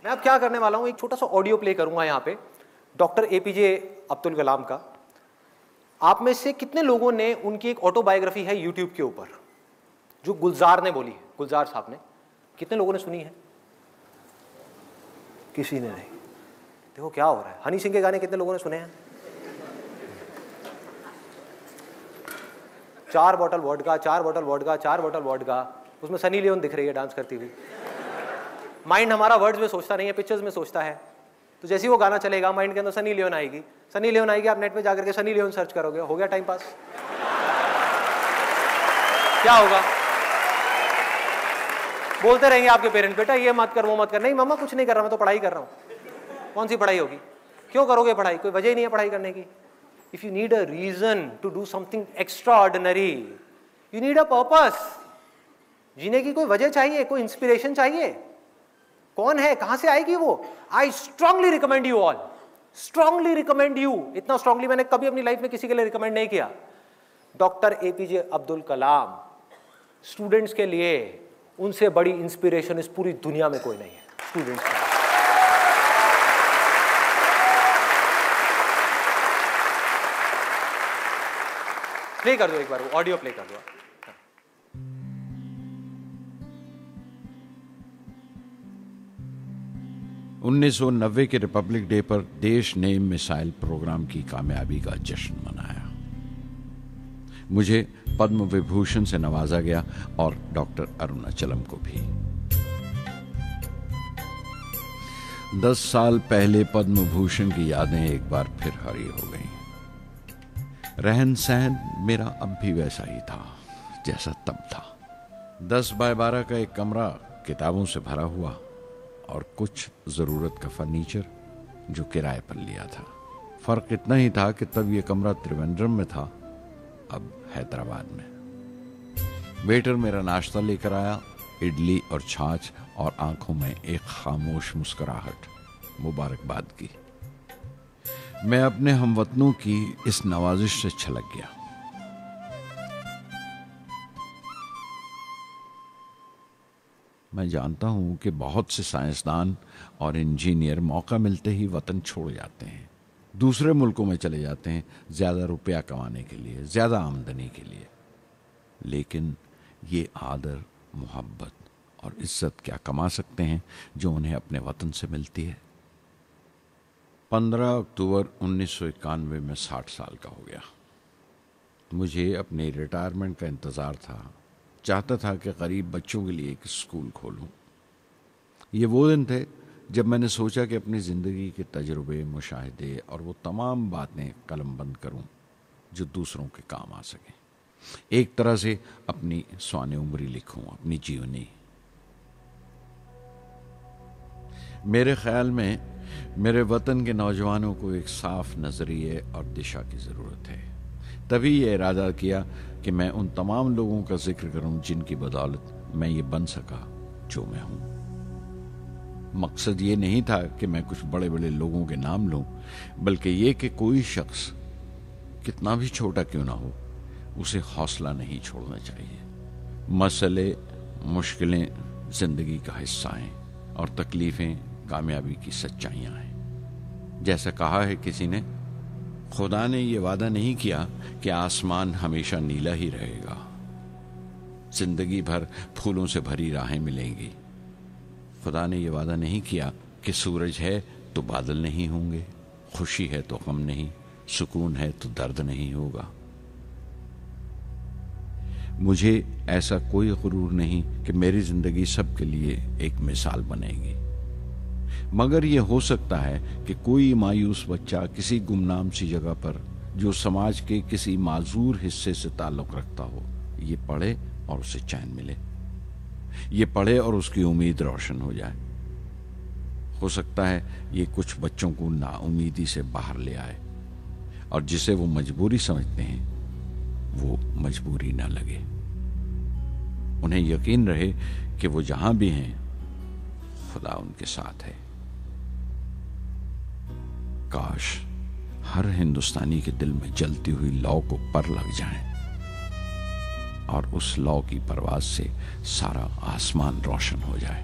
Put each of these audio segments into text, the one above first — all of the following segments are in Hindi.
मैं अब क्या करने वाला हूँ, एक छोटा सा ऑडियो प्ले करूंगा यहाँ पे डॉक्टर एपीजे अब्दुल कलाम का। आप में से कितने लोगों ने, उनकी एक ऑटोबायोग्राफी है यूट्यूब के ऊपर जो गुलजार ने बोली है, गुलजार साहब ने, कितने लोगों ने सुनी है? किसी ने नहीं। देखो क्या हो रहा है। हनी सिंह के गाने कितने लोगों ने सुने हैं? 4 bottle vodka, 4 bottle vodka, 4 bottle vodka. उसमें सनी लियोन दिख रही है डांस करती हुई। माइंड हमारा वर्ड्स में सोचता नहीं है, पिक्चर्स में सोचता है। तो जैसे ही वो गाना चलेगा माइंड के अंदर सनी लियोन आएगी, सनी लियोन आएगी, आप नेट पे जाकर के सनी लियोन सर्च करोगे, हो गया टाइम पास। क्या होगा? बोलते रहेंगे आपके पेरेंट्स, बेटा ये मत कर, वो मत कर। नहीं मम्मा कुछ नहीं कर रहा, मैं तो पढ़ाई कर रहा हूँ। कौन सी पढ़ाई होगी? क्यों करोगे पढ़ाई? कोई वजह ही नहीं है पढ़ाई करने की। If you need a reason to do something extraordinary, you need a purpose. जीने की कोई वजह चाहिए, कोई इंस्पिरेशन चाहिए। कौन है, कहां से आएगी वो? I strongly recommend you all, strongly recommend you. इतना स्ट्रांगली मैंने कभी अपनी लाइफ में किसी के लिए रिकमेंड नहीं किया। Doctor APJ Abdul Kalam. Students के लिए उनसे बड़ी इंस्पिरेशन इस पूरी दुनिया में कोई नहीं है। स्टूडेंट्स के लिए प्ले कर दो एक बार, वो ऑडियो प्ले कर दो। 1990 के रिपब्लिक डे पर देश ने मिसाइल प्रोग्राम की कामयाबी का जश्न मनाया। मुझे पद्म विभूषण से नवाजा गया और डॉक्टर अरुणाचलम को भी। 10 साल पहले पद्म भूषण की यादें एक बार फिर हरी हो गईं। रहन सहन मेरा अब भी वैसा ही था जैसा तब था। 10 बाय 12 का एक कमरा किताबों से भरा हुआ और कुछ जरूरत का फर्नीचर जो किराए पर लिया था। फर्क इतना ही था कि तब यह कमरा त्रिवेंद्रम में था, अब हैदराबाद में। वेटर मेरा नाश्ता लेकर आया, इडली और छाछ, और आंखों में एक खामोश मुस्कुराहट मुबारकबाद की। मैं अपने हमवतनों की इस नवाजिश से छलक गया। मैं जानता हूं कि बहुत से साइंसदान और इंजीनियर मौका मिलते ही वतन छोड़ जाते हैं, दूसरे मुल्कों में चले जाते हैं ज्यादा रुपया कमाने के लिए, ज्यादा आमदनी के लिए। लेकिन ये आदर, मोहब्बत और इज्जत क्या कमा सकते हैं जो उन्हें अपने वतन से मिलती है। 15 अक्टूबर 1991 में 60 साल का हो गया। मुझे अपने रिटायरमेंट का इंतज़ार था। चाहता था कि गरीब बच्चों के लिए एक स्कूल खोलूं। ये वो दिन थे जब मैंने सोचा कि अपनी ज़िंदगी के तजुर्बे, मुशाहिदे और वो तमाम बातें कलमबंद करूं जो दूसरों के काम आ सकें। एक तरह से अपनी स्वाने उम्री लिखूं, अपनी जीवनी। मेरे ख्याल में मेरे वतन के नौजवानों को एक साफ नजरिए और दिशा की ज़रूरत है। तभी ये इरादा किया कि मैं उन तमाम लोगों का जिक्र करूं जिनकी बदौलत मैं ये बन सका जो मैं हूं। मकसद ये नहीं था कि मैं कुछ बड़े बड़े लोगों के नाम लूं, बल्कि ये कि कोई शख्स कितना भी छोटा क्यों ना हो, उसे हौसला नहीं छोड़ना चाहिए। मसले, मुश्किलें जिंदगी का हिस्सा हैं और तकलीफें कामयाबी की सच्चाइयां हैं। जैसा कहा है किसी ने, खुदा ने यह वादा नहीं किया कि आसमान हमेशा नीला ही रहेगा, जिंदगी भर फूलों से भरी राहें मिलेंगी। खुदा ने यह वादा नहीं किया कि सूरज है तो बादल नहीं होंगे, खुशी है तो गम नहीं, सुकून है तो दर्द नहीं होगा। मुझे ऐसा कोई गुरूर नहीं कि मेरी जिंदगी सबके लिए एक मिसाल बनेगी, मगर यह हो सकता है कि कोई मायूस बच्चा किसी गुमनाम सी जगह पर जो समाज के किसी माजूर हिस्से से ताल्लुक रखता हो, ये पढ़े और उसे चैन मिले, ये पढ़े और उसकी उम्मीद रोशन हो जाए। हो सकता है ये कुछ बच्चों को नाउमीदी से बाहर ले आए और जिसे वो मजबूरी समझते हैं वो मजबूरी ना लगे। उन्हें यकीन रहे कि वो जहां भी हैं खुदा उनके साथ है। काश हर हिंदुस्तानी के दिल में जलती हुई लौ को पर लग जाए और उस लौ की परवाज से सारा आसमान रोशन हो जाए।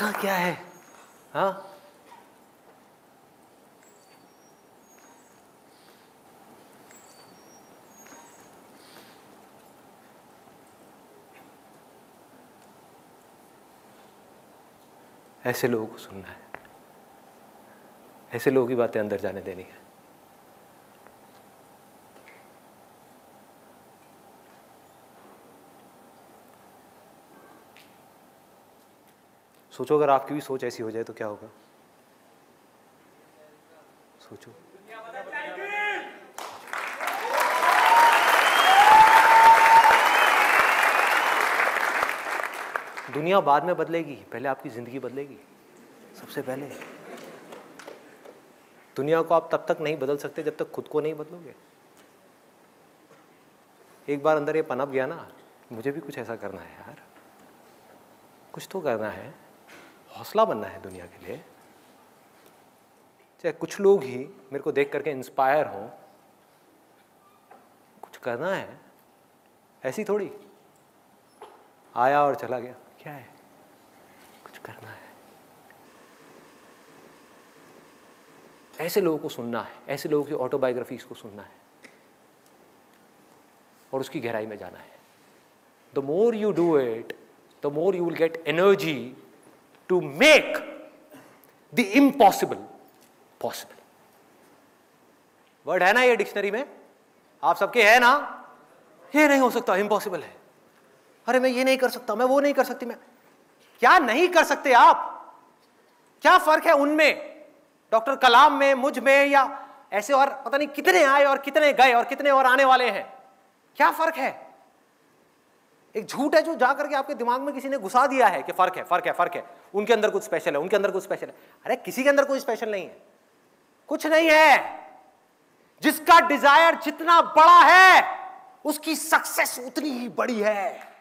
ऐसा क्या है? हाँ, ऐसे लोगों को सुनना है, ऐसे लोगों की बातें अंदर जाने देनी है। सोचो अगर आपकी भी सोच ऐसी हो जाए तो क्या होगा? सोचो। दुनिया बाद में बदलेगी, पहले आपकी जिंदगी बदलेगी। सबसे पहले दुनिया को आप तब तक नहीं बदल सकते जब तक खुद को नहीं बदलोगे। एक बार अंदर ये पनप गया ना, मुझे भी कुछ ऐसा करना है यार, कुछ तो करना है, हौसला बनना है दुनिया के लिए। चाहे कुछ लोग ही मेरे को देख करके इंस्पायर हों, कुछ करना है। ऐसी थोड़ी आया और चला गया, क्या है? कुछ करना है। ऐसे लोगों को सुनना है, ऐसे लोगों की ऑटोबायोग्राफीज को सुनना है और उसकी गहराई में जाना है। The more you do it, the more you will get energy to make the impossible possible. Word है ना ये डिक्शनरी में, आप सबके है ना? ये नहीं हो सकता, इम्पॉसिबल है। अरे मैं ये नहीं कर सकता, मैं वो नहीं कर सकती। मैं क्या नहीं कर सकते आप? क्या फर्क है उनमें, डॉक्टर कलाम में, मुझ में, या ऐसे और पता नहीं कितने आए और कितने गए और कितने और आने वाले हैं? क्या फर्क है? एक झूठ है जो जा करके आपके दिमाग में किसी ने घुसा दिया है कि फर्क है, फर्क है, फर्क है, उनके अंदर कुछ स्पेशल है, उनके अंदर कुछ स्पेशल है। अरे किसी के अंदर कोई स्पेशल नहीं है, कुछ नहीं है। जिसका डिजायर जितना बड़ा है उसकी सक्सेस उतनी ही बड़ी है।